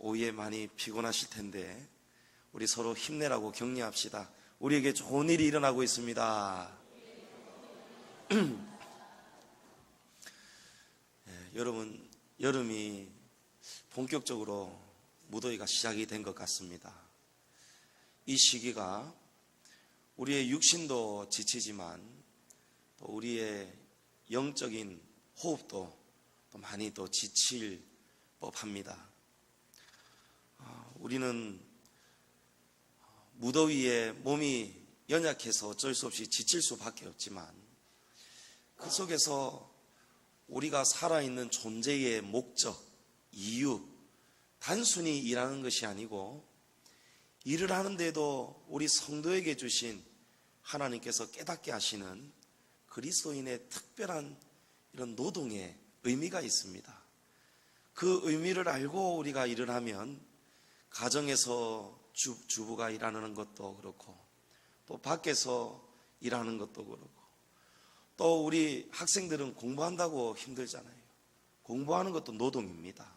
오후에 많이 피곤하실 텐데 우리 서로 힘내라고 격려합시다. 우리에게 좋은 일이 일어나고 있습니다. 여러분, 여름이 본격적으로 무더위가 시작이 된 것 같습니다. 이 시기가 우리의 육신도 지치지만 또 우리의 영적인 호흡도 또 많이 또 지칠 법합니다. 우리는 무더위에 몸이 연약해서 어쩔 수 없이 지칠 수밖에 없지만 그 속에서 우리가 살아있는 존재의 목적, 이유, 단순히 일하는 것이 아니고 일을 하는데도 우리 성도에게 주신 하나님께서 깨닫게 하시는 그리스도인의 특별한 이런 노동의 의미가 있습니다. 그 의미를 알고 우리가 일을 하면 가정에서 주부가 일하는 것도 그렇고 또 밖에서 일하는 것도 그렇고 또 우리 학생들은 공부한다고 힘들잖아요. 공부하는 것도 노동입니다.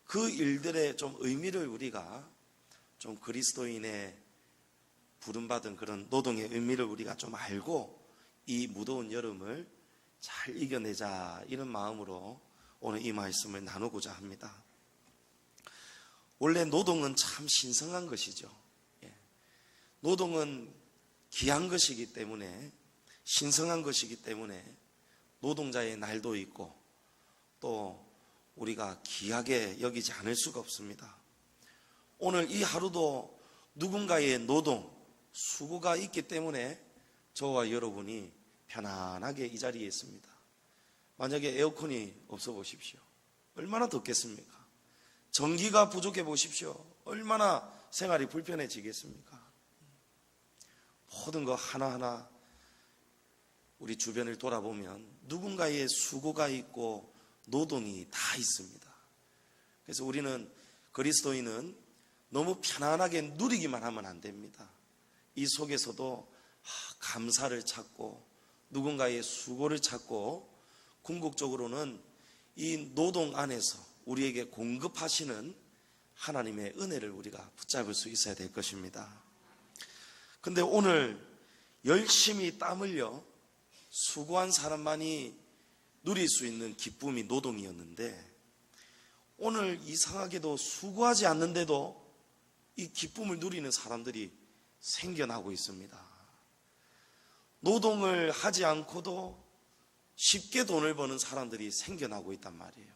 그 일들의 좀 의미를 우리가 좀 그리스도인의 부름받은 그런 노동의 의미를 우리가 좀 알고 이 무더운 여름을 잘 이겨내자, 이런 마음으로 오늘 이 말씀을 나누고자 합니다. 원래 노동은 참 신성한 것이죠. 노동은 귀한 것이기 때문에, 신성한 것이기 때문에 노동자의 날도 있고 또 우리가 귀하게 여기지 않을 수가 없습니다. 오늘 이 하루도 누군가의 노동, 수고가 있기 때문에 저와 여러분이 편안하게 이 자리에 있습니다. 만약에 에어컨이 없어 보십시오. 얼마나 덥겠습니까? 전기가 부족해 보십시오. 얼마나 생활이 불편해지겠습니까? 모든 거 하나하나 우리 주변을 돌아보면 누군가의 수고가 있고 노동이 다 있습니다. 그래서 우리는, 그리스도인은 너무 편안하게 누리기만 하면 안 됩니다. 이 속에서도 감사를 찾고 누군가의 수고를 찾고 궁극적으로는 이 노동 안에서 우리에게 공급하시는 하나님의 은혜를 우리가 붙잡을 수 있어야 될 것입니다. 근데 오늘 열심히 땀 흘려 수고한 사람만이 누릴 수 있는 기쁨이 노동이었는데 오늘 이상하게도 수고하지 않는데도 이 기쁨을 누리는 사람들이 생겨나고 있습니다. 노동을 하지 않고도 쉽게 돈을 버는 사람들이 생겨나고 있단 말이에요.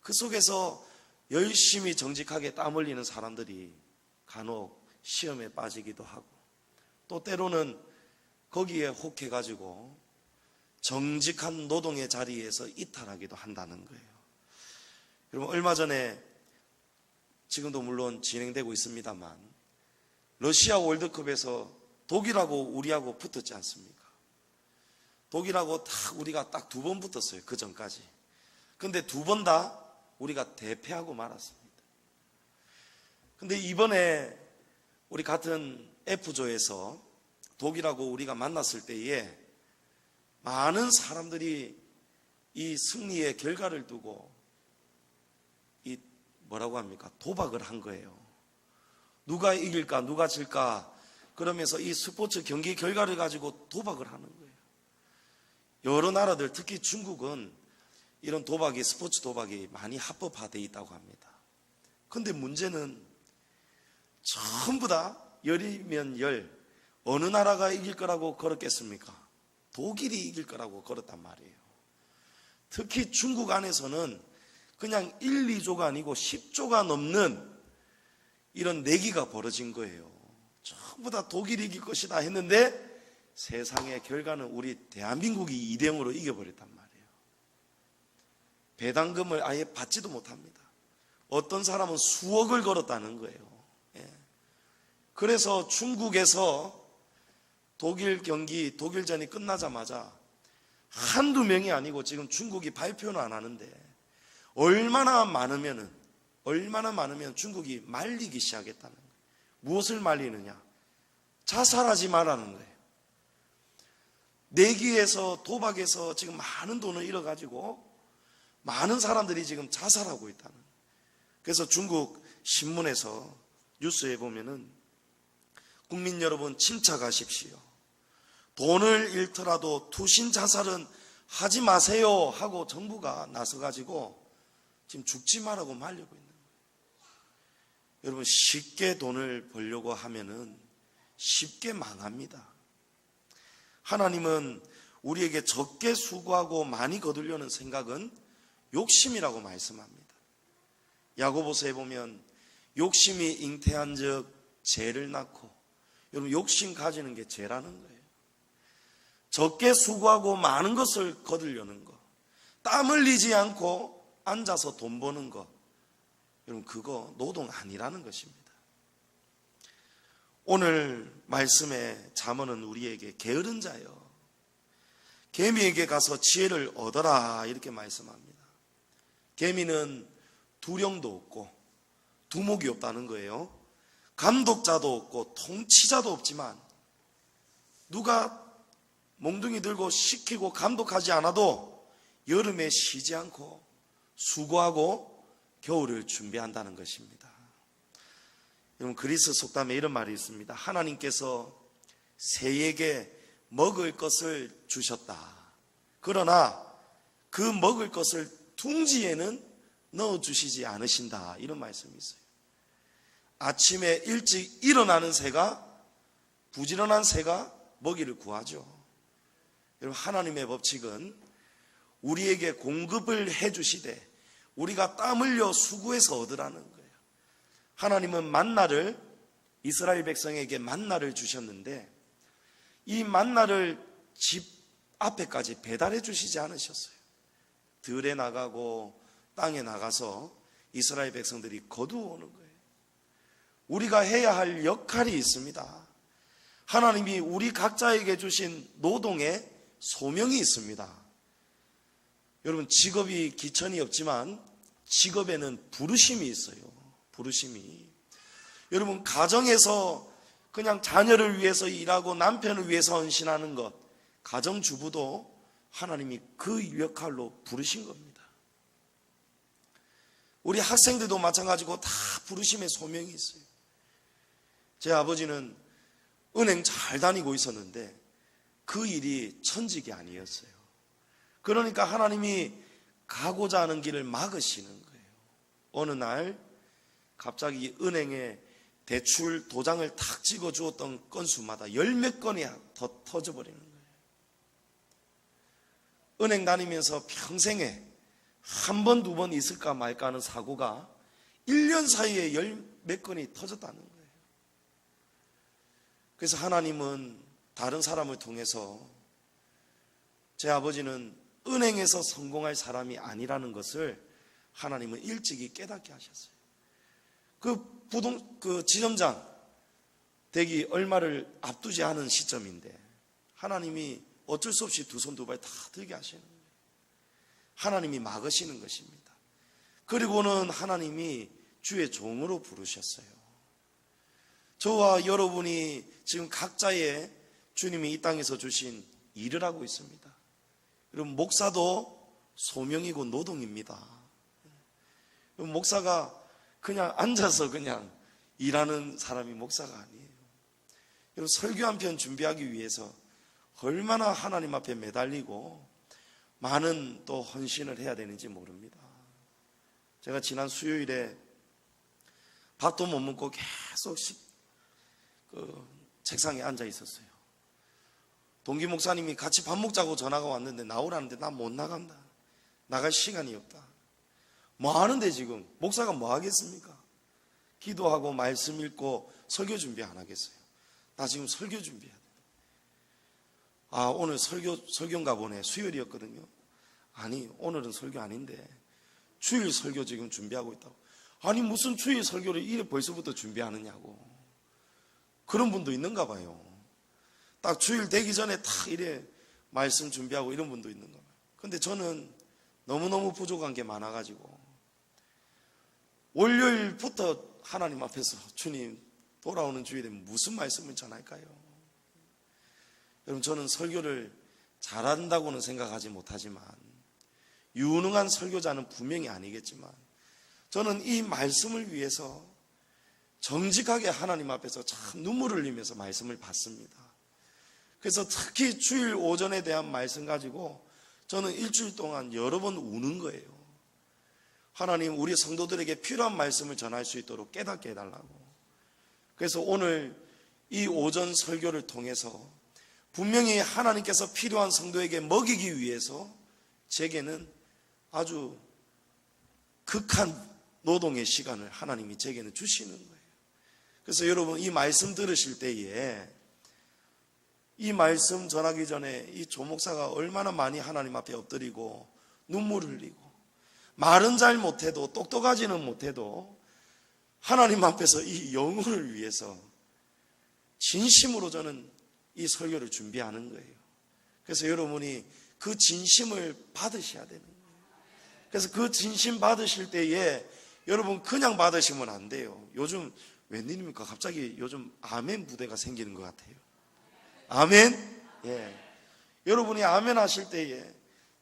그 속에서 열심히 정직하게 땀 흘리는 사람들이 간혹 시험에 빠지기도 하고 또 때로는 거기에 혹해가지고 정직한 노동의 자리에서 이탈하기도 한다는 거예요. 여러분, 얼마 전에, 지금도 물론 진행되고 있습니다만, 러시아 월드컵에서 독일하고 우리하고 붙었지 않습니까? 독일하고 우리가 딱 2번 붙었어요. 그 전까지. 근데 2번 다 우리가 대패하고 말았습니다. 근데 이번에 우리 같은 F조에서 독일하고 우리가 만났을 때에 많은 사람들이 이 승리의 결과를 두고 이 뭐라고 합니까? 도박을 한 거예요. 누가 이길까, 누가 질까, 그러면서 이 스포츠 경기 결과를 가지고 도박을 하는 거예요. 여러 나라들, 특히 중국은 이런 도박이, 스포츠 도박이 많이 합법화되어 있다고 합니다. 근데 문제는 전부 다 열이면 열, 어느 나라가 이길 거라고 걸었겠습니까? 독일이 이길 거라고 걸었단 말이에요. 특히 중국 안에서는 그냥 1, 2조가 아니고 10조가 넘는 이런 내기가 벌어진 거예요. 전부 다 독일이 이길 것이다 했는데 세상의 결과는 우리 대한민국이 2대0으로 이겨버렸단 말이에요. 배당금을 아예 받지도 못합니다. 어떤 사람은 수억을 걸었다는 거예요. 그래서 중국에서 독일 경기, 독일전이 끝나자마자 한두 명이 아니고 지금 중국이 발표는 안 하는데 얼마나 많으면 중국이 말리기 시작했다는 거예요. 무엇을 말리느냐? 자살하지 말라는 거예요. 내기에서, 도박에서 지금 많은 돈을 잃어가지고 많은 사람들이 지금 자살하고 있다는 거예요. 그래서 중국 신문에서 뉴스에 보면은 국민 여러분 침착하십시오. 돈을 잃더라도 투신 자살은 하지 마세요 하고 정부가 나서가지고 지금 죽지 말라고 말리고 있는 거예요. 여러분 쉽게 돈을 벌려고 하면은 쉽게 망합니다. 하나님은 우리에게 적게 수고하고 많이 거두려는 생각은 욕심이라고 말씀합니다. 야고보서에 보면 욕심이 잉태한 즉 죄를 낳고, 여러분 욕심 가지는 게 죄라는 거예요. 적게 수고하고 많은 것을 거두려는 거, 땀 흘리지 않고 앉아서 돈 버는 거, 여러분 그거 노동 아니라는 것입니다. 오늘 말씀의 잠언은 우리에게 게으른 자여 개미에게 가서 지혜를 얻어라 이렇게 말씀합니다. 개미는 두령도 없고 두목이 없다는 거예요. 감독자도 없고 통치자도 없지만 누가 몽둥이 들고 시키고 감독하지 않아도 여름에 쉬지 않고 수고하고 겨울을 준비한다는 것입니다. 여러분 그리스 속담에 이런 말이 있습니다. 하나님께서 새에게 먹을 것을 주셨다. 그러나 그 먹을 것을 둥지에는 넣어주시지 않으신다. 이런 말씀이 있어요. 아침에 일찍 일어나는 새가, 부지런한 새가 먹이를 구하죠. 여러분 하나님의 법칙은 우리에게 공급을 해주시되 우리가 땀 흘려 수고해서 얻으라는 거예요. 하나님은 만나를, 이스라엘 백성에게 만나를 주셨는데 이 만나를 집 앞에까지 배달해 주시지 않으셨어요. 들에 나가고 땅에 나가서 이스라엘 백성들이 거두어오는 거예요. 우리가 해야 할 역할이 있습니다. 하나님이 우리 각자에게 주신 노동에 소명이 있습니다. 여러분 직업이 기천이 없지만 직업에는 부르심이 있어요. 부르심이. 여러분 가정에서 그냥 자녀를 위해서 일하고 남편을 위해서 헌신하는 것, 가정주부도 하나님이 그 역할로 부르신 겁니다. 우리 학생들도 마찬가지고 다 부르심의 소명이 있어요. 제 아버지는 은행 잘 다니고 있었는데 그 일이 천직이 아니었어요. 그러니까 하나님이 가고자 하는 길을 막으시는 거예요. 어느 날 갑자기 은행에 대출 도장을 탁 찍어 주었던 건수마다 열 몇 건이 더 터져버리는 거예요. 은행 다니면서 평생에 한 번, 두 번 있을까 말까 하는 사고가 1년 사이에 열 몇 건이 터졌다는 거예요. 그래서 하나님은 다른 사람을 통해서 제 아버지는 은행에서 성공할 사람이 아니라는 것을 하나님은 일찍이 깨닫게 하셨어요. 그 지점장 되기 얼마를 앞두지 않은 시점인데 하나님이 어쩔 수 없이 두 손 두 발 다 들게 하시는 거예요. 하나님이 막으시는 것입니다. 그리고는 하나님이 주의 종으로 부르셨어요. 저와 여러분이 지금 각자의 주님이 이 땅에서 주신 일을 하고 있습니다. 여러분 목사도 소명이고 노동입니다. 여러분 목사가 그냥 앉아서 그냥 일하는 사람이 목사가 아니에요. 여러분 설교 한 편 준비하기 위해서 얼마나 하나님 앞에 매달리고 많은 또 헌신을 해야 되는지 모릅니다. 제가 지난 수요일에 밥도 못 먹고 계속 책상에 앉아 있었어요. 동기 목사님이 같이 밥 먹자고 전화가 왔는데 나오라는데 나 못 나간다. 나갈 시간이 없다. 뭐 하는데 지금 목사가 뭐 하겠습니까? 기도하고 말씀 읽고 설교 준비 안 하겠어요. 나 지금 설교 준비해야 돼. 아 오늘 설교인가 보네. 수요일이었거든요. 아니 오늘은 설교 아닌데 주일 설교 지금 준비하고 있다고. 아니 무슨 주일 설교를 이래 벌써부터 준비하느냐고. 그런 분도 있는가 봐요. 딱 주일 되기 전에 딱 이래 말씀 준비하고 이런 분도 있는가 봐요. 근데 저는 너무너무 부족한 게 많아가지고 월요일부터 하나님 앞에서 주님 돌아오는 주일에 무슨 말씀을 전할까요? 여러분 저는 설교를 잘한다고는 생각하지 못하지만 유능한 설교자는 분명히 아니겠지만 저는 이 말씀을 위해서 정직하게 하나님 앞에서 참 눈물을 흘리면서 말씀을 받습니다. 그래서 특히 주일 오전에 대한 말씀 가지고 저는 일주일 동안 여러 번 우는 거예요. 하나님, 우리 성도들에게 필요한 말씀을 전할 수 있도록 깨닫게 해달라고. 그래서 오늘 이 오전 설교를 통해서 분명히 하나님께서 필요한 성도에게 먹이기 위해서 제게는 아주 극한 노동의 시간을 하나님이 제게는 주시는 거예요. 그래서 여러분, 이 말씀 들으실 때에 이 말씀 전하기 전에 이 조목사가 얼마나 많이 하나님 앞에 엎드리고 눈물 흘리고 말은 잘 못해도 똑똑하지는 못해도 하나님 앞에서 이 영혼을 위해서 진심으로 저는 이 설교를 준비하는 거예요. 그래서 여러분이 그 진심을 받으셔야 되는 거예요. 그래서 그 진심 받으실 때에 여러분 그냥 받으시면 안 돼요. 요즘 웬일입니까? 갑자기 요즘 아멘 부대가 생기는 것 같아요. 아멘? 예. 여러분이 아멘 하실 때에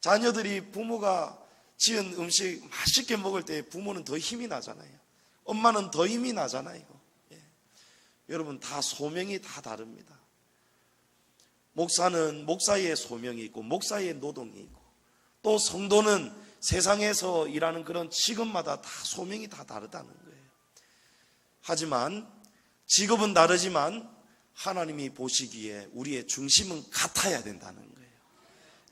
자녀들이 부모가 지은 음식 맛있게 먹을 때 부모는 더 힘이 나잖아요. 엄마는 더 힘이 나잖아요. 예. 여러분 다 소명이 다 다릅니다. 목사는 목사의 소명이 있고 목사의 노동이 있고 또 성도는 세상에서 일하는 그런 직업마다 다 소명이 다 다르다는 거예요. 하지만 직업은 다르지만 하나님이 보시기에 우리의 중심은 같아야 된다는 거예요.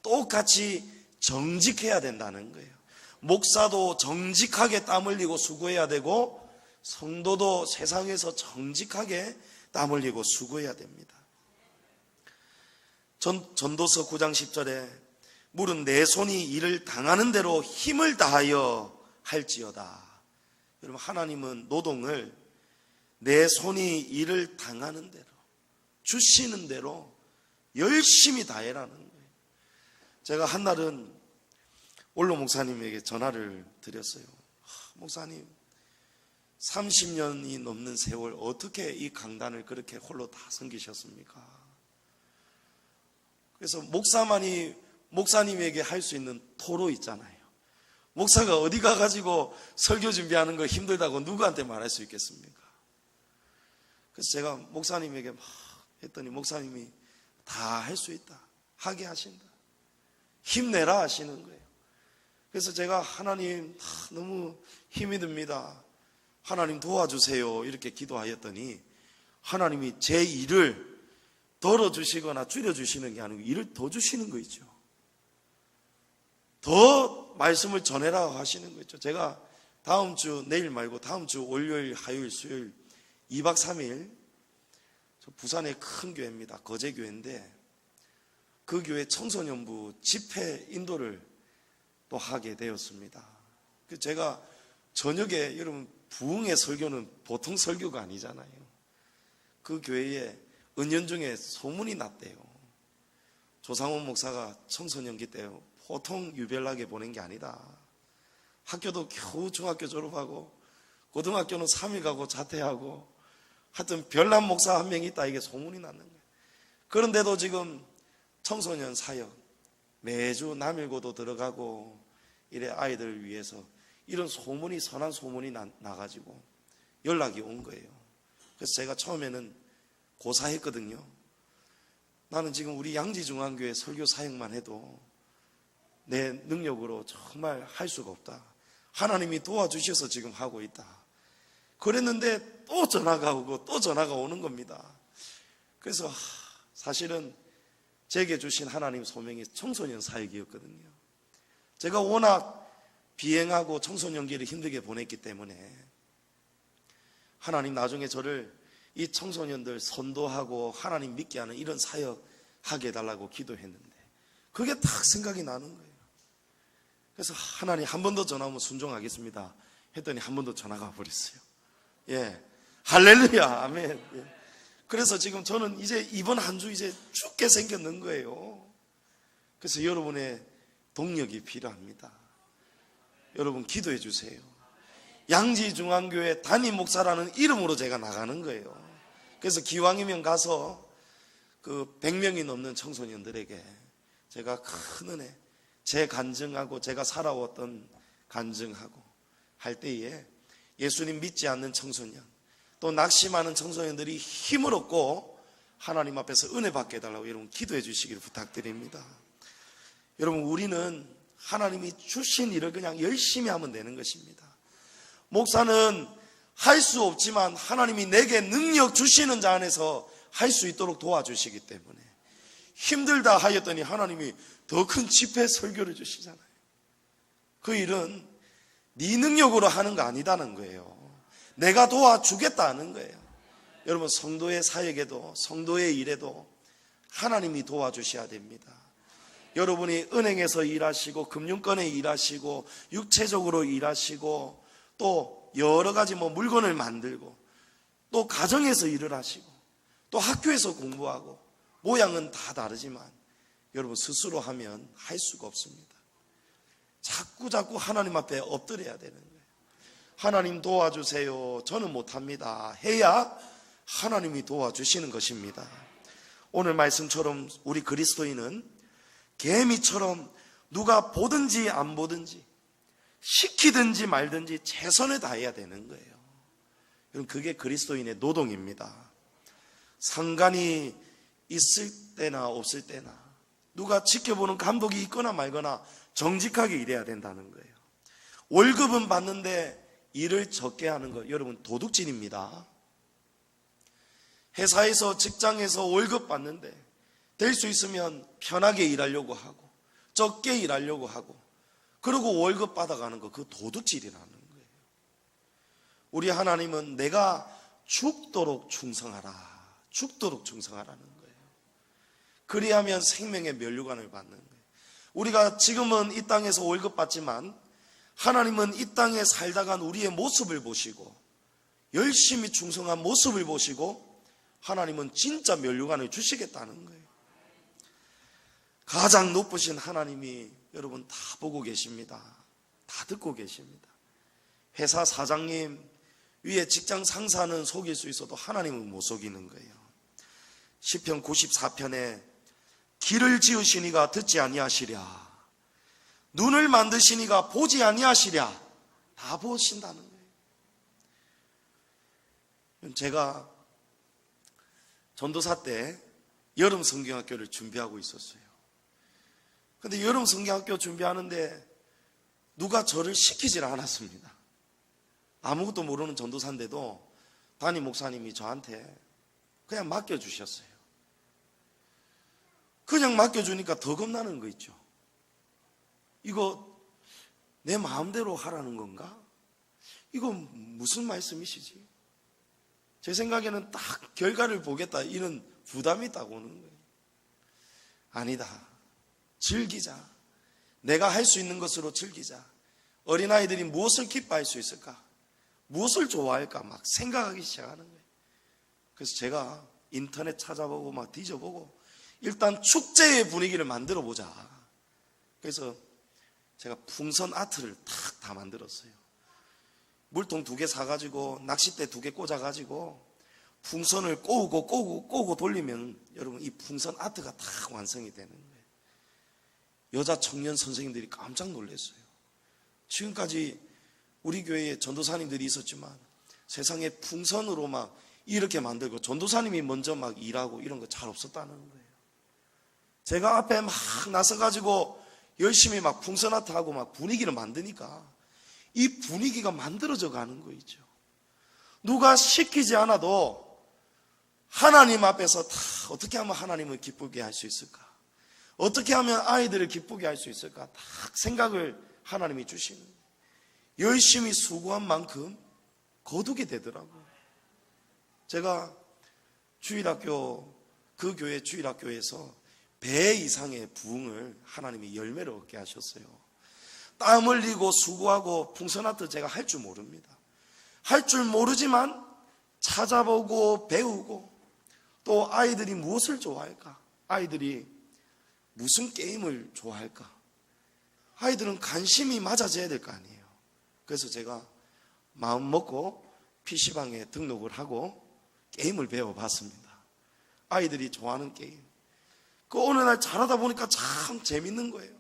똑같이 정직해야 된다는 거예요. 목사도 정직하게 땀 흘리고 수고해야 되고 성도도 세상에서 정직하게 땀 흘리고 수고해야 됩니다. 전도서 9장 10절에 물은 내 손이 일을 당하는 대로 힘을 다하여 할지어다. 여러분, 하나님은 노동을 내 손이 일을 당하는 대로 주시는 대로 열심히 다해라는 거예요. 제가 한날은 원로 목사님에게 전화를 드렸어요. 목사님, 30년이 넘는 세월 어떻게 이 강단을 그렇게 홀로 다 섬기셨습니까? 그래서 목사만이 목사님에게 할 수 있는 토로 있잖아요. 목사가 어디 가가지고 설교 준비하는 거 힘들다고 누구한테 말할 수 있겠습니까? 그래서 제가 목사님에게 막 했더니 목사님이 다 할 수 있다, 하게 하신다, 힘내라 하시는 거예요. 그래서 제가 하나님 너무 힘이 듭니다, 하나님 도와주세요 이렇게 기도하였더니 하나님이 제 일을 덜어주시거나 줄여주시는 게 아니고 일을 더 주시는 거 있죠. 더 말씀을 전해라 하시는 거 있죠. 제가 다음 주, 내일 말고 다음 주 월요일, 화요일, 수요일 2박 3일 부산의 큰 교회입니다. 거제교회인데 그 교회 청소년부 집회 인도를 또 하게 되었습니다. 제가 저녁에, 여러분 부흥의 설교는 보통 설교가 아니잖아요. 그 교회에 은연중에 소문이 났대요. 조상원 목사가 청소년기 때 보통 유별나게 보낸 게 아니다. 학교도 겨우 중학교 졸업하고 고등학교는 3일 가고 자퇴하고 하여튼 별난 목사 한 명 있다, 이게 소문이 났는 거예요. 그런데도 지금 청소년 사역 매주 남일고도 들어가고 이래 아이들을 위해서 이런 소문이, 선한 소문이 나가지고 연락이 온 거예요. 그래서 제가 처음에는 고사했거든요. 나는 지금 우리 양지중앙교회 설교 사역만 해도 내 능력으로 정말 할 수가 없다, 하나님이 도와주셔서 지금 하고 있다 그랬는데 또 전화가 오고 또 전화가 오는 겁니다. 그래서 사실은 제게 주신 하나님 소명이 청소년 사역이었거든요. 제가 워낙 비행하고 청소년기를 힘들게 보냈기 때문에 하나님 나중에 저를 이 청소년들 선도하고 하나님 믿게 하는 이런 사역 하게 해달라고 기도했는데 그게 딱 생각이 나는 거예요. 그래서 하나님 한 번 더 전화하면 순종하겠습니다 했더니 한 번 더 전화가 버렸어요. 예, 할렐루야, 아멘. 예. 그래서 지금 저는 이제 이번 한 주 이제 죽게 생겼는 거예요. 그래서 여러분의 동력이 필요합니다. 여러분 기도해 주세요. 양지중앙교회 담임 목사라는 이름으로 제가 나가는 거예요. 그래서 기왕이면 가서 그 100명이 넘는 청소년들에게 제가 큰 은혜, 제 간증하고 제가 살아왔던 간증하고 할 때에 예수님 믿지 않는 청소년, 또 낙심하는 청소년들이 힘을 얻고 하나님 앞에서 은혜 받게 해달라고 여러분 기도해 주시기를 부탁드립니다. 여러분, 우리는 하나님이 주신 일을 그냥 열심히 하면 되는 것입니다. 목사는 할 수 없지만 하나님이 내게 능력 주시는 자 안에서 할 수 있도록 도와주시기 때문에, 힘들다 하였더니 하나님이 더 큰 집회 설교를 주시잖아요. 그 일은 네 능력으로 하는 거 아니다는 거예요. 내가 도와주겠다는 거예요. 여러분, 성도의 사역에도 성도의 일에도 하나님이 도와주셔야 됩니다. 여러분이 은행에서 일하시고 금융권에 일하시고 육체적으로 일하시고 또 여러 가지 물건을 만들고 또 가정에서 일을 하시고 또 학교에서 공부하고 모양은 다 다르지만 여러분 스스로 하면 할 수가 없습니다. 자꾸 하나님 앞에 엎드려야 되는 거예요. 하나님 도와주세요. 저는 못합니다. 해야 하나님이 도와주시는 것입니다. 오늘 말씀처럼 우리 그리스도인은 개미처럼 누가 보든지 안 보든지 시키든지 말든지 최선을 다해야 되는 거예요. 그게 그리스도인의 노동입니다. 상관이 있을 때나 없을 때나 누가 지켜보는 감독이 있거나 말거나 정직하게 일해야 된다는 거예요. 월급은 받는데 일을 적게 하는 거, 여러분 도둑질입니다. 회사에서 직장에서 월급 받는데 될 수 있으면 편하게 일하려고 하고 적게 일하려고 하고 그리고 월급 받아가는 거, 그 도둑질이라는 거예요. 우리 하나님은 내가 죽도록 충성하라, 죽도록 충성하라는 거예요. 그리하면 생명의 면류관을 받는 거예요. 우리가 지금은 이 땅에서 월급 받지만 하나님은 이 땅에 살다간 우리의 모습을 보시고 열심히 충성한 모습을 보시고 하나님은 진짜 면류관을 주시겠다는 거예요. 가장 높으신 하나님이 여러분 다 보고 계십니다. 다 듣고 계십니다. 회사 사장님 위에 직장 상사는 속일 수 있어도 하나님은 못 속이는 거예요. 시편 94편에 길을 지으시니가 듣지 아니하시랴, 눈을 만드시니가 보지 아니하시랴, 다 보신다는 거예요. 제가 전도사 때 여름 성경학교를 준비하고 있었어요. 근데 여름 성경학교 준비하는데 누가 저를 시키질 않았습니다. 아무것도 모르는 전도사인데도 담임 목사님이 저한테 그냥 맡겨주셨어요. 그냥 맡겨주니까 더 겁나는 거 있죠. 이거 내 마음대로 하라는 건가? 이거 무슨 말씀이시지? 제 생각에는 딱 결과를 보겠다 이런 부담이 있다고 오는 거예요. 아니다. 즐기자. 내가 할 수 있는 것으로 즐기자. 어린아이들이 무엇을 기뻐할 수 있을까? 무엇을 좋아할까? 막 생각하기 시작하는 거예요. 그래서 제가 인터넷 찾아보고 막 뒤져보고 일단 축제의 분위기를 만들어 보자. 그래서 제가 풍선 아트를 탁 다 만들었어요. 물통 2개 사가지고 낚싯대 2개 꽂아가지고 풍선을 꼬우고 돌리면 여러분 이 풍선 아트가 다 완성이 되는 거예요. 여자 청년 선생님들이 깜짝 놀랐어요. 지금까지 우리 교회에 전도사님들이 있었지만 세상에 풍선으로 막 이렇게 만들고 전도사님이 먼저 막 일하고 이런 거 잘 없었다는 거예요. 제가 앞에 막 나서가지고 열심히 막 풍선 아트 하고 막 분위기를 만드니까 이 분위기가 만들어져 가는 거 있죠. 누가 시키지 않아도 하나님 앞에서 다 어떻게 하면 하나님을 기쁘게 할 수 있을까? 어떻게 하면 아이들을 기쁘게 할 수 있을까? 다 생각을 하나님이 주시는 거예요. 열심히 수고한 만큼 거두게 되더라고요. 제가 주일학교, 그 교회 주일학교에서 배 이상의 부흥을 하나님이 열매를 얻게 하셨어요. 땀 흘리고 수고하고 풍선아트 제가 할 줄 모릅니다. 할 줄 모르지만 찾아보고 배우고 또 아이들이 무엇을 좋아할까? 아이들이 무슨 게임을 좋아할까? 아이들은 관심이 맞아져야 될 거 아니에요. 그래서 제가 마음 먹고 PC방에 등록을 하고 게임을 배워봤습니다. 아이들이 좋아하는 게임. 그 어느 날 잘하다 보니까 참 재밌는 거예요.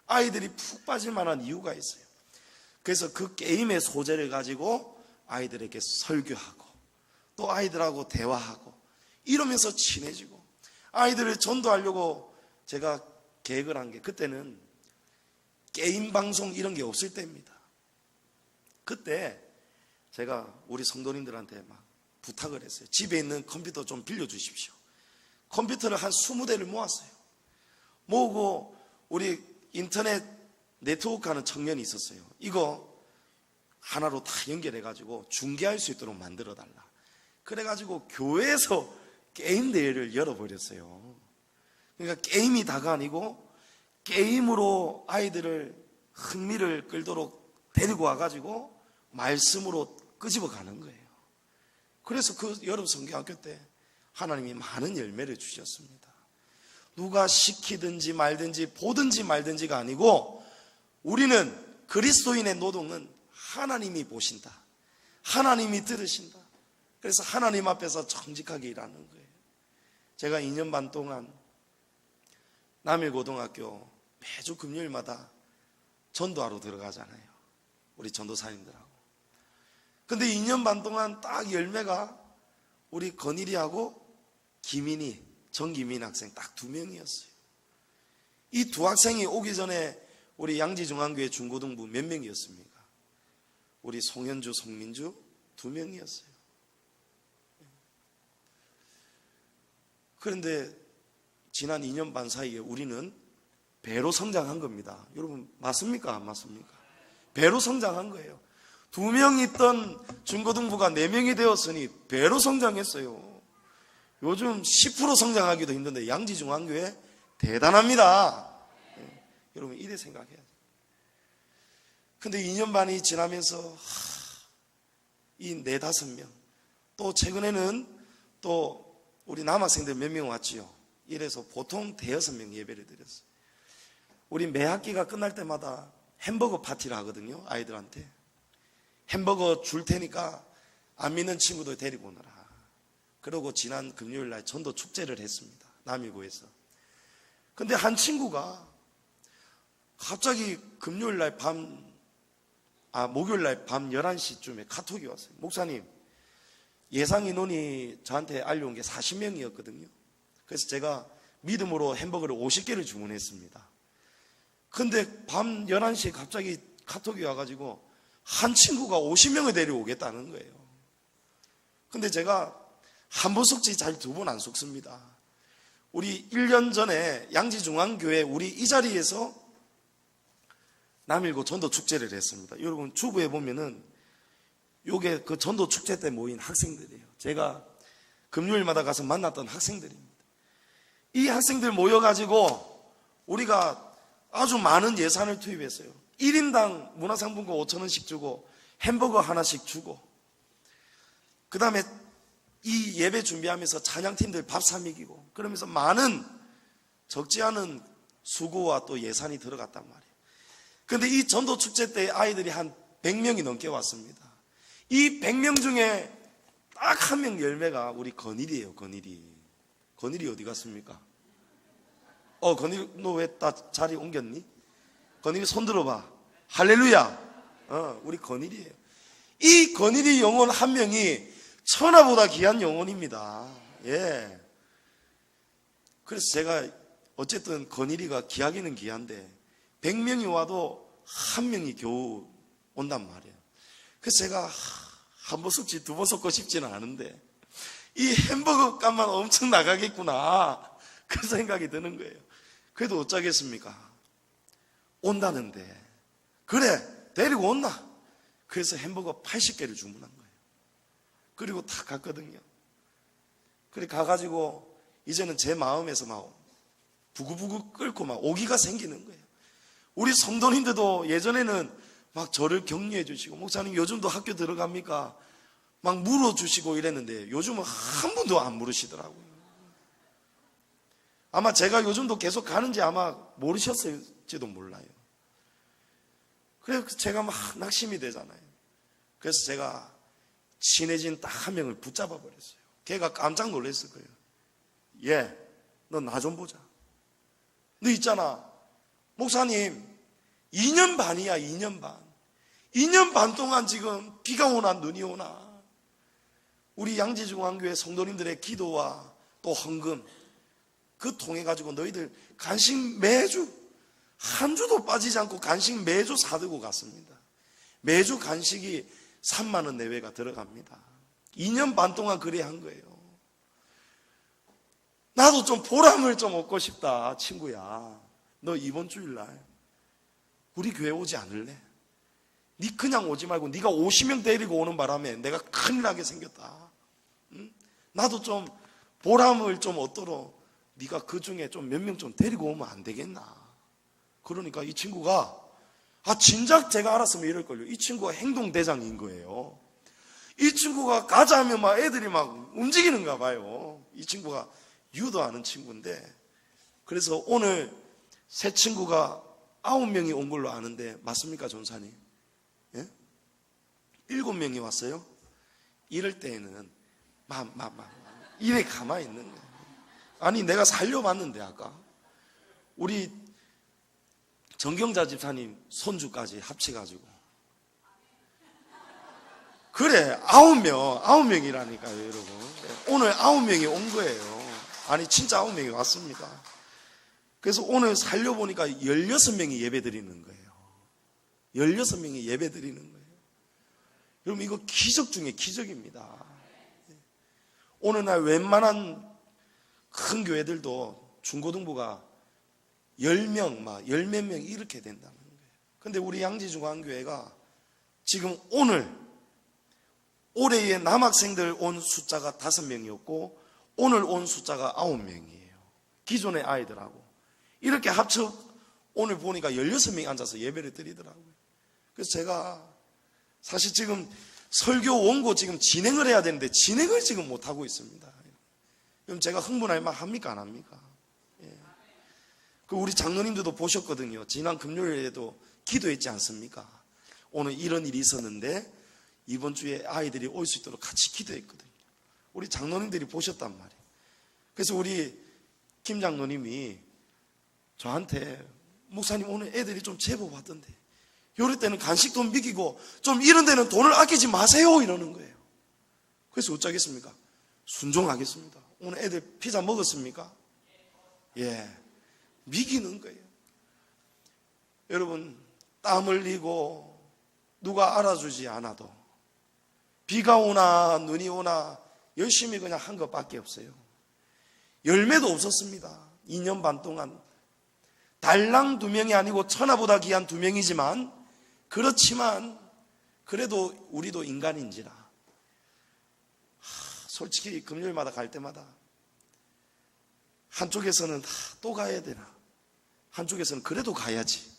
아이들이 푹 빠질 만한 이유가 있어요. 그래서 그 게임의 소재를 가지고 아이들에게 설교하고 또 아이들하고 대화하고 이러면서 친해지고 아이들을 전도하려고 제가 계획을 한 게 그때는 게임 방송 이런 게 없을 때입니다. 그때 제가 우리 성도님들한테 막 부탁을 했어요. 집에 있는 컴퓨터 좀 빌려주십시오. 컴퓨터를 한 20대를 모았어요. 모으고 우리 인터넷 네트워크하는 청년이 있었어요. 이거 하나로 다 연결해가지고 중계할 수 있도록 만들어달라. 그래가지고 교회에서 게임 대회를 열어버렸어요. 그러니까 게임이 다가 아니고 게임으로 아이들을 흥미를 끌도록 데리고 와가지고 말씀으로 끄집어 가는 거예요. 그래서 그 여름 성경학교 때 하나님이 많은 열매를 주셨습니다. 누가 시키든지 말든지 보든지 말든지가 아니고 우리는 그리스도인의 노동은 하나님이 보신다. 하나님이 들으신다. 그래서 하나님 앞에서 정직하게 일하는 거예요. 제가 2년 반 동안 남일고등학교 매주 금요일마다 전도하러 들어가잖아요. 우리 전도사님들하고. 근데 2년 반 동안 딱 열매가 우리 건일이하고 김인희, 정기민 학생 딱 2명이었어요. 이 2 학생이 오기 전에 우리 양지중앙교회 중고등부 몇 명이었습니까? 우리 송현주, 송민주 2명이었어요. 그런데 지난 2년 반 사이에 우리는 배로 성장한 겁니다. 여러분 맞습니까? 안 맞습니까? 배로 성장한 거예요. 2명 있던 중고등부가 4명이 되었으니 배로 성장했어요. 요즘 10% 성장하기도 힘든데 양지중앙교회 대단합니다. 여러분 이래 생각해야 돼요. 근데 2년 반이 지나면서 이 4, 5명 또 최근에는 또 우리 남학생들 몇 명 왔지요. 이래서 보통 5-6명 예배를 드렸어요. 우리 매 학기가 끝날 때마다 햄버거 파티를 하거든요. 아이들한테 햄버거 줄 테니까 안 믿는 친구들 데리고 오너라. 그러고 지난 금요일 날 전도 축제를 했습니다. 남일고에서. 근데 한 친구가 갑자기 목요일 날 밤 11시쯤에 카톡이 왔어요. 목사님, 예상 인원이 저한테 알려온 게 40명이었거든요. 그래서 제가 믿음으로 햄버거를 50개를 주문했습니다. 근데 밤 11시에 갑자기 카톡이 와가지고 한 친구가 50명을 데려오겠다는 거예요. 근데 제가 한 번 속지 잘 2번 안 속습니다. 우리 1년 전에 양지중앙교회 우리 이 자리에서 남일고 전도 축제를 했습니다. 여러분 주부에 보면은 요게 그 전도 축제 때 모인 학생들이에요. 제가 금요일마다 가서 만났던 학생들입니다. 이 학생들 모여가지고 우리가 아주 많은 예산을 투입했어요. 1인당 문화상품권 5,000원씩 주고 햄버거 하나씩 주고 그 다음에 이 예배 준비하면서 찬양팀들 밥 사 먹이고 그러면서 많은 적지 않은 수고와 또 예산이 들어갔단 말이에요. 그런데 이 전도축제 때 아이들이 한 100명이 넘게 왔습니다. 이 100명 중에 딱 한 명 열매가 우리 건일이에요. 건일이 어디 갔습니까? 건일 너 왜 자리 옮겼니? 건일이 손 들어봐. 할렐루야. 우리 건일이에요. 이 건일이 영혼 한 명이 천하보다 귀한 영혼입니다. 예. 그래서 제가 어쨌든 건일이가 귀하기는 귀한데 100명이 와도 한 명이 겨우 온단 말이에요. 그래서 제가 한 번 섞지 2번 섞고 싶지는 않은데 이 햄버거 값만 엄청 나가겠구나 그 생각이 드는 거예요. 그래도 어쩌겠습니까? 온다는데 그래 데리고 온나? 그래서 햄버거 80개를 주문한 거예요. 그리고 다 갔거든요. 그래 가가지고 이제는 제 마음에서 막 부구부구 끓고 막 오기가 생기는 거예요. 우리 성도님들도 예전에는 막 저를 격려해 주시고 목사님 요즘도 학교 들어갑니까? 막 물어주시고 이랬는데 요즘은 한 번도 안 물으시더라고요. 아마 제가 요즘도 계속 가는지 아마 모르셨을지도 몰라요. 그래서 제가 막 낙심이 되잖아요. 그래서 제가 친해진 딱 한 명을 붙잡아 버렸어요. 걔가 깜짝 놀랐을 거예요. 얘, 너 나 좀 보자. 너 있잖아. 목사님, 2년 반이야, 2년 반. 2년 반 동안 지금 비가 오나 눈이 오나 우리 양지중앙교회 성도님들의 기도와 또 헌금 그 통해 가지고 너희들 간식 매주 한 주도 빠지지 않고 간식 매주 사들고 갔습니다. 매주 간식이 3만 원 내외가 들어갑니다. 2년 반 동안 그래 한 거예요. 나도 좀 보람을 좀 얻고 싶다. 친구야, 너 이번 주일날 우리 교회 오지 않을래? 니 그냥 오지 말고 네가 50명 데리고 오는 바람에 내가 큰일 나게 생겼다. 응? 나도 좀 보람을 좀 얻도록 네가 그 중에 좀 몇 명 좀 데리고 오면 안 되겠나? 그러니까 이 친구가 진작 제가 알았으면 이럴걸요. 이 친구가 행동대장인 거예요. 이 친구가 가자 하면 막 애들이 막 움직이는가 봐요. 이 친구가 유도하는 친구인데, 그래서 오늘 새 친구가 9명이 온 걸로 아는데 맞습니까, 전사님? 예? 7명이 왔어요? 이럴 때에는 이래 가만히 있는 거예요. 아니 내가 살려봤는데 아까 우리 정경자 집사님 손주까지 합쳐가지고 그래 9명이라니까요 여러분. 오늘 9명이 온 거예요. 아니 진짜 9명이 왔습니다. 그래서 오늘 살려보니까 16명이 예배 드리는 거예요. 16명이 예배 드리는 거예요. 여러분 이거 기적 중에 기적입니다. 오늘날 웬만한 큰 교회들도 중고등부가 10명, 열몇 명 이렇게 된다는 거예요. 근데 우리 양지중앙교회가 지금 올해의 남학생들 온 숫자가 5명이었고 오늘 온 숫자가 9명이에요. 기존의 아이들하고 이렇게 합쳐 오늘 보니까 16명이 앉아서 예배를 드리더라고요. 그래서 제가 사실 지금 설교 원고 지금 진행을 해야 되는데 진행을 지금 못하고 있습니다. 그럼 제가 흥분할 만 합니까 안 합니까? 예. 그 우리 장로님들도 보셨거든요. 지난 금요일에도 기도했지 않습니까? 오늘 이런 일이 있었는데 이번 주에 아이들이 올 수 있도록 같이 기도했거든요. 우리 장로님들이 보셨단 말이에요. 그래서 우리 김 장로님이 저한테 목사님 오늘 애들이 좀 제법 왔던데 이럴 때는 간식도 먹이고 좀 이런 데는 돈을 아끼지 마세요 이러는 거예요. 그래서 어쩌겠습니까? 순종하겠습니다. 오늘 애들 피자 먹었습니까? 예, 먹이는 거예요. 여러분 땀 흘리고 누가 알아주지 않아도 비가 오나 눈이 오나 열심히 그냥 한 것밖에 없어요. 열매도 없었습니다. 2년 반 동안 달랑 2명이 아니고 천하보다 귀한 2명이지만 그렇지만 그래도 우리도 인간인지라 솔직히 금요일마다 갈 때마다 한쪽에서는 또 가야 되나, 한쪽에서는 그래도 가야지,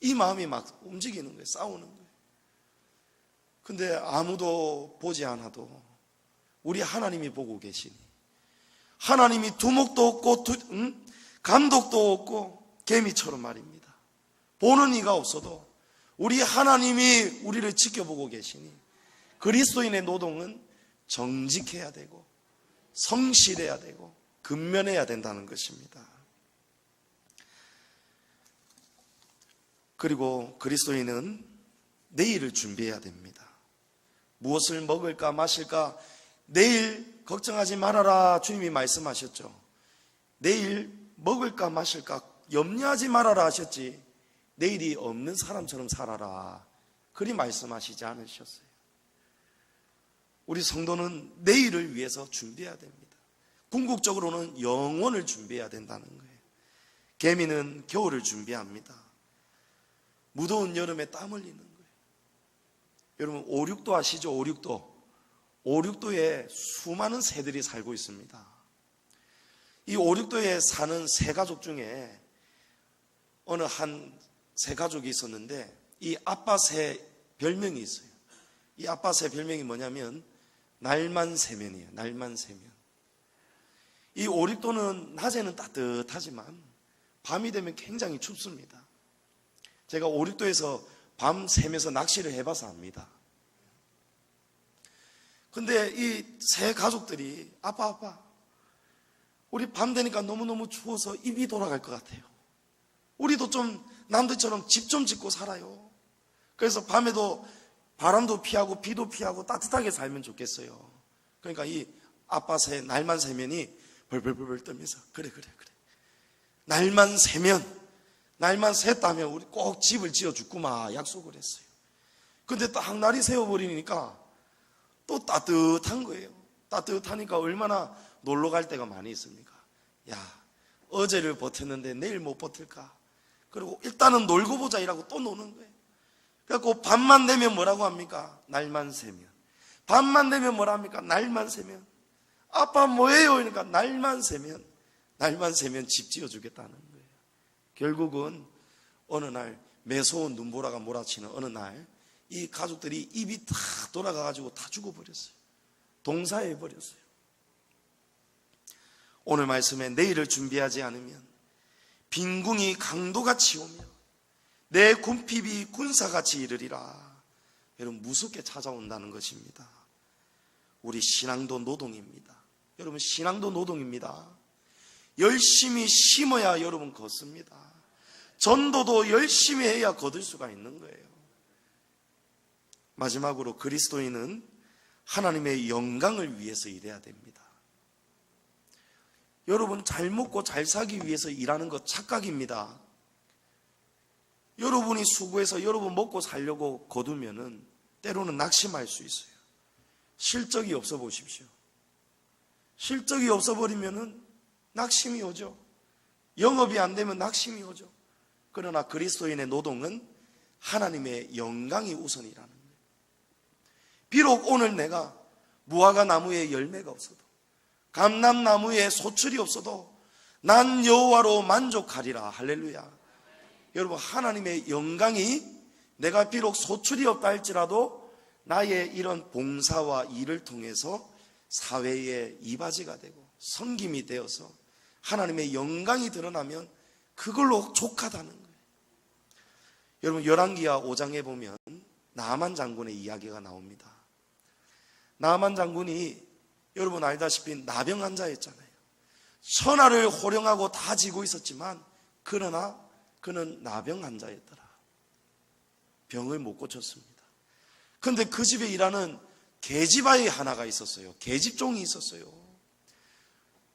이 마음이 막 움직이는 거예요. 싸우는 거예요. 근데 아무도 보지 않아도 우리 하나님이 보고 계시니, 하나님이 두목도 없고 감독도 없고 개미처럼 말입니다. 보는 이가 없어도 우리 하나님이 우리를 지켜보고 계시니 그리스도인의 노동은 정직해야 되고 성실해야 되고 근면해야 된다는 것입니다. 그리고 그리스도인은 내일을 준비해야 됩니다. 무엇을 먹을까 마실까 내일 걱정하지 말아라 주님이 말씀하셨죠. 내일 먹을까 마실까 염려하지 말아라 하셨지 내일이 없는 사람처럼 살아라 그리 말씀하시지 않으셨어요. 우리 성도는 내일을 위해서 준비해야 됩니다. 궁극적으로는 영혼을 준비해야 된다는 거예요. 개미는 겨울을 준비합니다. 무더운 여름에 땀 흘리는 거예요. 여러분 5, 6도 아시죠? 5, 6도. 5, 6도에 수많은 새들이 살고 있습니다. 이 5, 6도에 사는 새 가족 중에 어느 한 새 가족이 있었는데 이 아빠 새 별명이 있어요. 이 아빠 새 별명이 뭐냐면 날만새면이에요. 날만새면. 이 5, 6도는 낮에는 따뜻하지만 밤이 되면 굉장히 춥습니다. 제가 5, 6도에서 밤 새면서 낚시를 해봐서 압니다. 근데 이 새 가족들이 아빠 우리 밤 되니까 너무너무 추워서 입이 돌아갈 것 같아요. 우리도 좀 남들처럼 집 좀 짓고 살아요. 그래서 밤에도 바람도 피하고 비도 피하고 따뜻하게 살면 좋겠어요. 그러니까 이 아빠 새 날만 새면이 벌벌벌 떨면서 그래 날만 샜다면 우리 꼭 집을 지어 줄구마 약속을 했어요. 근데 딱 날이 새어버리니까 또 따뜻한 거예요. 따뜻하니까 얼마나 놀러 갈 데가 많이 있습니까? 야, 어제를 버텼는데 내일 못 버틸까? 그리고 일단은 놀고 보자 이라고 또 노는 거예요. 그래갖고 밤만 되면 뭐라고 합니까? 날만 새면. 밤만 되면 뭐라 합니까? 날만 새면. 아빠 뭐예요? 그러니까 날만 새면 집 지어주겠다는 거예요. 결국은 어느 날 매서운 눈보라가 몰아치는 어느 날 이 가족들이 입이 다 돌아가가지고 다 죽어버렸어요. 동사해버렸어요. 오늘 말씀에 내일을 준비하지 않으면 빈궁이 강도같이 오며 내 군핍이 군사같이 이르리라. 여러분 무섭게 찾아온다는 것입니다. 우리 신앙도 노동입니다. 여러분 신앙도 노동입니다. 열심히 심어야 여러분 걷습니다. 전도도 열심히 해야 거둘 수가 있는 거예요. 마지막으로 그리스도인은 하나님의 영광을 위해서 일해야 됩니다. 여러분 잘 먹고 잘 살기 위해서 일하는 것 착각입니다. 여러분이 수고해서 여러분 먹고 살려고 거두면은 때로는 낙심할 수 있어요. 실적이 없어 보십시오. 실적이 없어 버리면은 낙심이 오죠. 영업이 안 되면 낙심이 오죠. 그러나 그리스도인의 노동은 하나님의 영광이 우선이라는 거예요. 비록 오늘 내가 무화과 나무에 열매가 없어도 감람나무에 소출이 없어도 난 여호와로 만족하리라. 할렐루야. 여러분 하나님의 영광이 내가 비록 소출이 없다 할지라도 나의 이런 봉사와 일을 통해서 사회의 이바지가 되고 섬김이 되어서 하나님의 영광이 드러나면 그걸로 족하다는 거예요. 여러분 열왕기하 5장에 보면 나만 장군의 이야기가 나옵니다. 나만 장군이 여러분 알다시피 나병 환자였잖아요. 천하를 호령하고 다 지고 있었지만 그러나 그는 나병 환자였더라. 병을 못 고쳤습니다. 그런데 그 집에 일하는 계집아이 하나가 있었어요. 계집종이 있었어요.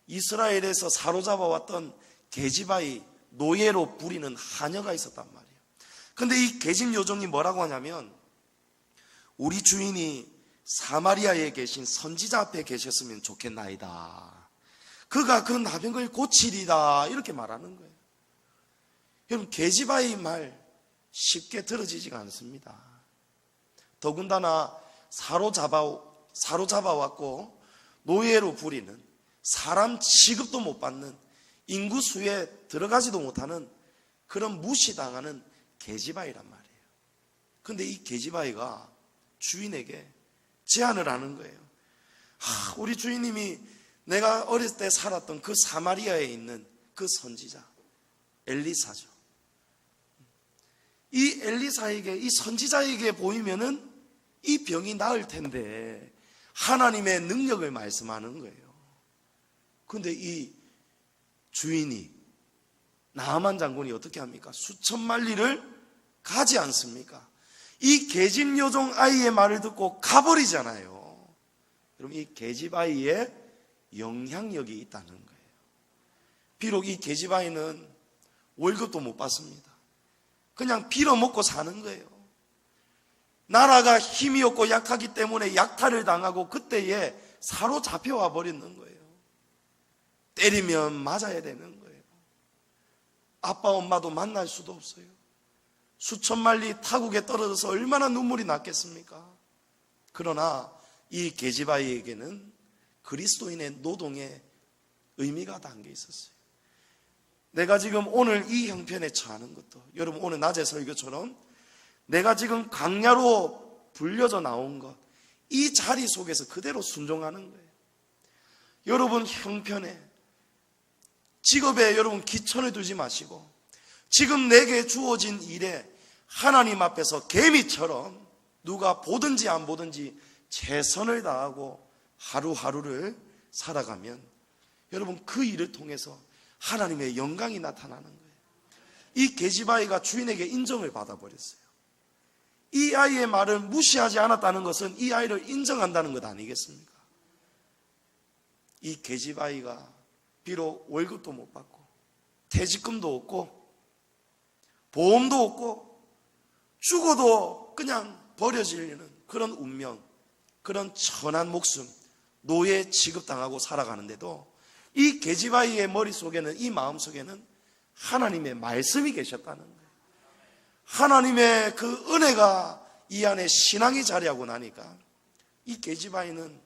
이스라엘에서 사로잡아왔던 계집아이 노예로 부리는 하녀가 있었단 말이에요. 그런데 이 계집 요종이 뭐라고 하냐면 우리 주인이 사마리아에 계신 선지자 앞에 계셨으면 좋겠나이다. 그가 그 나병을 고치리다. 이렇게 말하는 거예요. 여러분 계집아이 말 쉽게 들어지지가 않습니다. 더군다나 사로잡아왔고 노예로 부리는 사람 취급도 못 받는 인구수에 들어가지도 못하는 그런 무시당하는 계집아이란 말이에요. 그런데 이 계집아이가 주인에게 제안을 하는 거예요. 우리 주인님이 내가 어렸을 때 살았던 그 사마리아에 있는 그 선지자 엘리사죠. 이 엘리사에게, 이 선지자에게 보이면은 이 병이 나을 텐데 하나님의 능력을 말씀하는 거예요. 그런데 이 주인이 나아만 장군이 어떻게 합니까? 수천만 리를 가지 않습니까? 이 계집 요종 아이의 말을 듣고 가버리잖아요. 여러분 이 계집 아이의 영향력이 있다는 거예요. 비록 이 계집 아이는 월급도 못 받습니다. 그냥 빌어먹고 사는 거예요. 나라가 힘이 없고 약하기 때문에 약탈을 당하고 그때에 사로잡혀와 버리는 거예요. 때리면 맞아야 되는 거예요. 아빠 엄마도 만날 수도 없어요. 수천만 리 타국에 떨어져서 얼마나 눈물이 났겠습니까? 그러나 이 계집아이에게는 그리스도인의 노동의 의미가 담겨 있었어요. 내가 지금 오늘 이 형편에 처하는 것도 여러분 오늘 낮의 설교처럼 내가 지금 강야로 불려져 나온 것 이 자리 속에서 그대로 순종하는 거예요. 여러분 형편에 직업에 여러분 기천을 두지 마시고 지금 내게 주어진 일에 하나님 앞에서 개미처럼 누가 보든지 안 보든지 최선을 다하고 하루하루를 살아가면 여러분 그 일을 통해서 하나님의 영광이 나타나는 거예요. 이 계집아이가 주인에게 인정을 받아버렸어요. 이 아이의 말을 무시하지 않았다는 것은 이 아이를 인정한다는 것 아니겠습니까? 이 계집 아이가 비록 월급도 못 받고 퇴직금도 없고 보험도 없고 죽어도 그냥 버려지는 그런 운명, 그런 천한 목숨, 노예 취급당하고 살아가는데도 이 계집 아이의 머릿속에는, 이 마음속에는 하나님의 말씀이 계셨다는 거예요. 하나님의 그 은혜가 이 안에 신앙이 자리하고 나니까 이 계집 아이는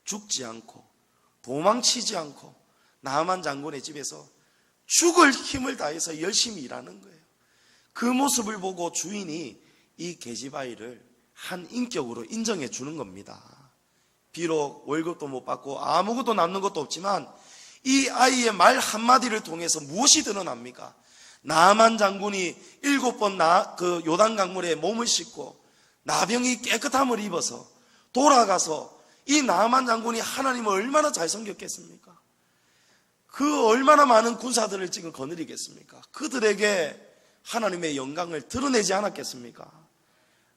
죽지 않고 도망치지 않고 나만 장군의 집에서 죽을 힘을 다해서 열심히 일하는 거예요. 그 모습을 보고 주인이 이 계집 아이를 한 인격으로 인정해 주는 겁니다. 비록 월급도 못 받고 아무것도 남는 것도 없지만 이 아이의 말 한마디를 통해서 무엇이 드러납니까? 나만 장군이 7번 그 요단 강물에 몸을 씻고 나병이 깨끗함을 입어서 돌아가서 이 나만 장군이 하나님을 얼마나 잘 섬겼겠습니까? 그 얼마나 많은 군사들을 지금 거느리겠습니까? 그들에게 하나님의 영광을 드러내지 않았겠습니까?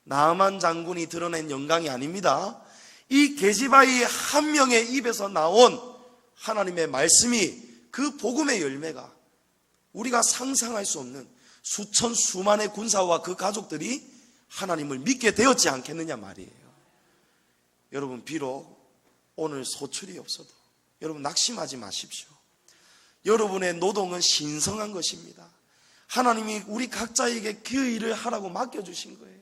나만 장군이 드러낸 영광이 아닙니다. 이 계집 아이 한 명의 입에서 나온 하나님의 말씀이, 그 복음의 열매가 우리가 상상할 수 없는 수천 수만의 군사와 그 가족들이 하나님을 믿게 되었지 않겠느냐 말이에요. 여러분, 비록 오늘 소출이 없어도 여러분 낙심하지 마십시오. 여러분의 노동은 신성한 것입니다. 하나님이 우리 각자에게 그 일을 하라고 맡겨주신 거예요.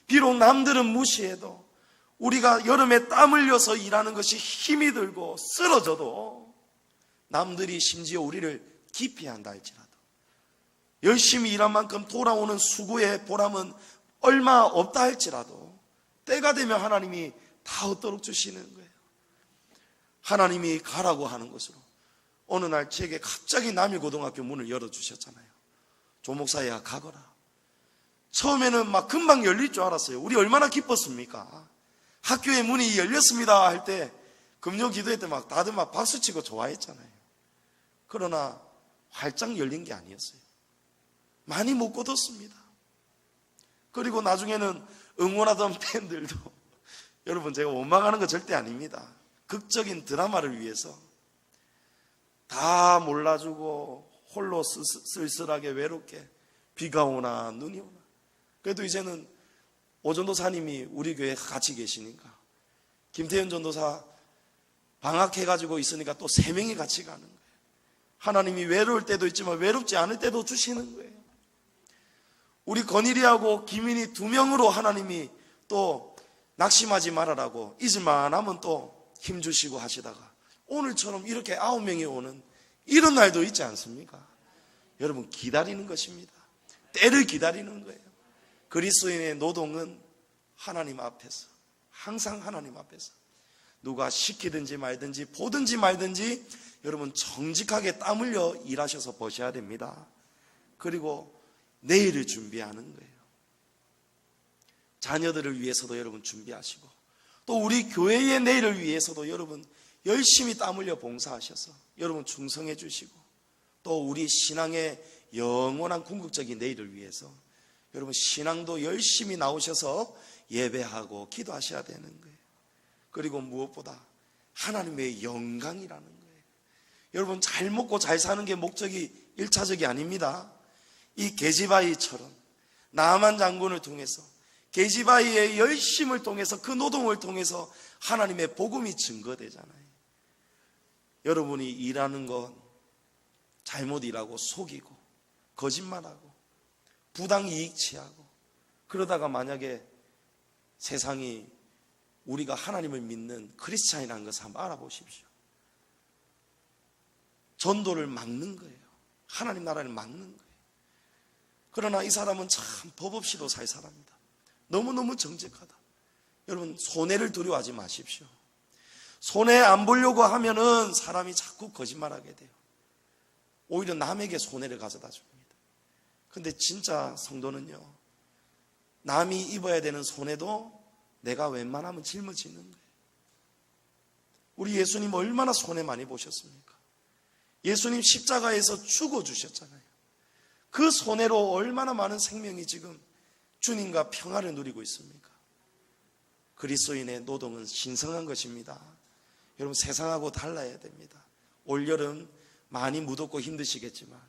비록 남들은 무시해도 우리가 여름에 땀 흘려서 일하는 것이 힘이 들고 쓰러져도 남들이 심지어 우리를 기피한다 할지라도 열심히 일한 만큼 돌아오는 수고의 보람은 얼마 없다 할지라도 때가 되면 하나님이 다 얻도록 주시는 거예요. 하나님이 가라고 하는 것으로 어느 날 제게 갑자기 남일고등학교 문을 열어주셨잖아요. 조 목사야 가거라. 처음에는 막 금방 열릴 줄 알았어요. 우리 얼마나 기뻤습니까? 학교의 문이 열렸습니다 할 때 금요 기도회 때 막 다들 막 박수치고 좋아했잖아요. 그러나 활짝 열린 게 아니었어요. 많이 못 거뒀습니다. 그리고 나중에는 응원하던 팬들도 여러분, 제가 원망하는 거 절대 아닙니다. 극적인 드라마를 위해서 다 몰라주고 홀로 쓸쓸하게 외롭게 비가 오나 눈이 오나. 그래도 이제는 오전도사님이 우리 교회에 같이 계시니까 김태현 전도사 방학해가지고 있으니까 또 3명이 같이 가는 거예요. 하나님이 외로울 때도 있지만 외롭지 않을 때도 주시는 거예요. 우리 건일이하고 김인이 2명으로 하나님이 또 낙심하지 말아라고 잊을만 하면 또 힘주시고 하시다가 오늘처럼 이렇게 9명이 오는 이런 날도 있지 않습니까? 여러분, 기다리는 것입니다. 때를 기다리는 거예요. 그리스도인의 노동은 하나님 앞에서, 항상 하나님 앞에서 누가 시키든지 말든지 보든지 말든지 여러분 정직하게 땀 흘려 일하셔서 버셔야 됩니다. 그리고 내일을 준비하는 거예요. 자녀들을 위해서도 여러분 준비하시고 또 우리 교회의 내일을 위해서도 여러분 열심히 땀 흘려 봉사하셔서 여러분 충성해 주시고 또 우리 신앙의 영원한 궁극적인 내일을 위해서 여러분 신앙도 열심히 나오셔서 예배하고 기도하셔야 되는 거예요. 그리고 무엇보다 하나님의 영광이라는 거예요. 여러분, 잘 먹고 잘 사는 게 목적이 1차적이 아닙니다. 이 계집아이처럼 나만 장군을 통해서 계집아이의 열심을 통해서 그 노동을 통해서 하나님의 복음이 증거되잖아요. 여러분이 일하는 건 잘못 일하고 속이고 거짓말하고 부당 이익 취하고 그러다가 만약에 세상이 우리가 하나님을 믿는 크리스찬이라는 것을 한번 알아보십시오. 전도를 막는 거예요. 하나님 나라를 막는 거예요. 그러나 이 사람은 참 법 없이도 살 사람이다. 너무너무 정직하다. 여러분, 손해를 두려워하지 마십시오. 손해 안 보려고 하면은 사람이 자꾸 거짓말하게 돼요. 오히려 남에게 손해를 가져다 줍니다. 근데 진짜 성도는요, 남이 입어야 되는 손해도 내가 웬만하면 짊어지는 거예요. 우리 예수님 얼마나 손해 많이 보셨습니까? 예수님 십자가에서 죽어주셨잖아요. 그 손해로 얼마나 많은 생명이 지금 주님과 평화를 누리고 있습니까? 그리스도인의 노동은 신성한 것입니다. 여러분, 세상하고 달라야 됩니다. 올여름 많이 무덥고 힘드시겠지만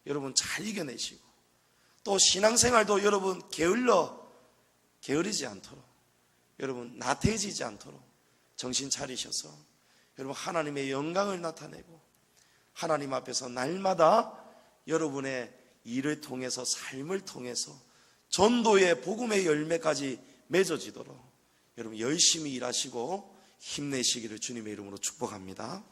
여러분 잘 이겨내시고, 또 신앙생활도 여러분 게으르지 않도록, 여러분 나태해지지 않도록 정신 차리셔서 여러분 하나님의 영광을 나타내고 하나님 앞에서 날마다 여러분의 일을 통해서, 삶을 통해서 전도의 복음의 열매까지 맺어지도록 여러분 열심히 일하시고 힘내시기를 주님의 이름으로 축복합니다.